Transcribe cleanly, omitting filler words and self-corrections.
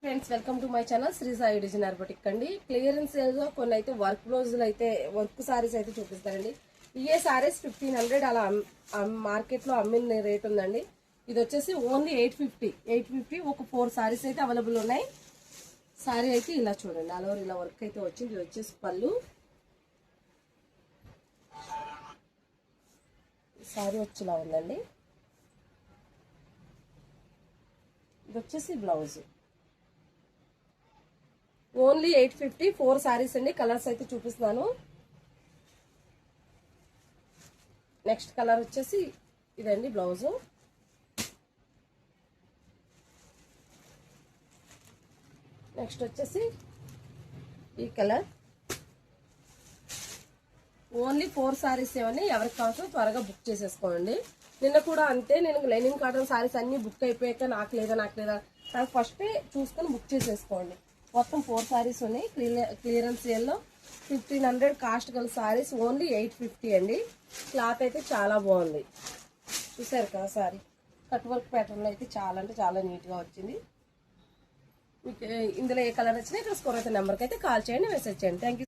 Friends, welcome to my channel Shri Sai designer boutique అండి. Clearance లో కొన్ని అయితే వర్క్ బ్లౌజులు అయితే వర్క్ సారీస్ అయితే చూపిస్తారండి. ఏ సారీస్ 1500 అలా మార్కెట్ లో అమ్మిన రేట్ ఉందండి. ఇది వచ్చేసి ఓన్లీ 850 ఒక 4 సారీస్ అయితే అవైలబుల్ ఉన్నాయి. సారీ అయితే ఇలా చూడండి, ఆల్ ఓవర్ ఇలా వర్క్ అయితే వచ్చింది. ఇది వచ్చేసి పళ్ళు, సారీ వచ్చేలా ఉందండి. ఇది వచ్చేసి బ్లౌజ్. ఓన్లీ 850 4 సారీస్ అండి. కలర్స్ అయితే చూపిస్తున్నాను. నెక్స్ట్ కలర్ వచ్చేసి ఇదండి బ్లౌజ్. నెక్స్ట్ వచ్చేసి ఈ కలర్. ఓన్లీ 4 సారీస్ ఏమని ఎవరికి కావాల్సిన త్వరగా బుక్ చేసేసుకోండి. నిన్న కూడా అంతే, నేను లైనింగ్ కాటన్ సారీస్ అన్ని బుక్ అయిపోయాక నాకు లేదా ఫస్టే చూసుకొని బుక్ చేసేసుకోండి. మొత్తం 4 సారీస్ ఉన్నాయి. క్లియరెన్స్ సేల్లో 1500 కాస్ట్ గల సారీస్ ఓన్లీ 850 అండి. క్లాత్ అయితే చాలా బాగుంది, చూసారు కదా. సారీ కట్ వర్క్ ప్యాటర్న్ అయితే చాలా అంటే చాలా నీట్గా వచ్చింది. మీకు ఇందులో ఏ కలర్ వచ్చినా ఇక్కడ స్కోర్ అయితే నెంబర్కి అయితే కాల్ చేయండి, మెసేజ్ చేయండి. Thank you.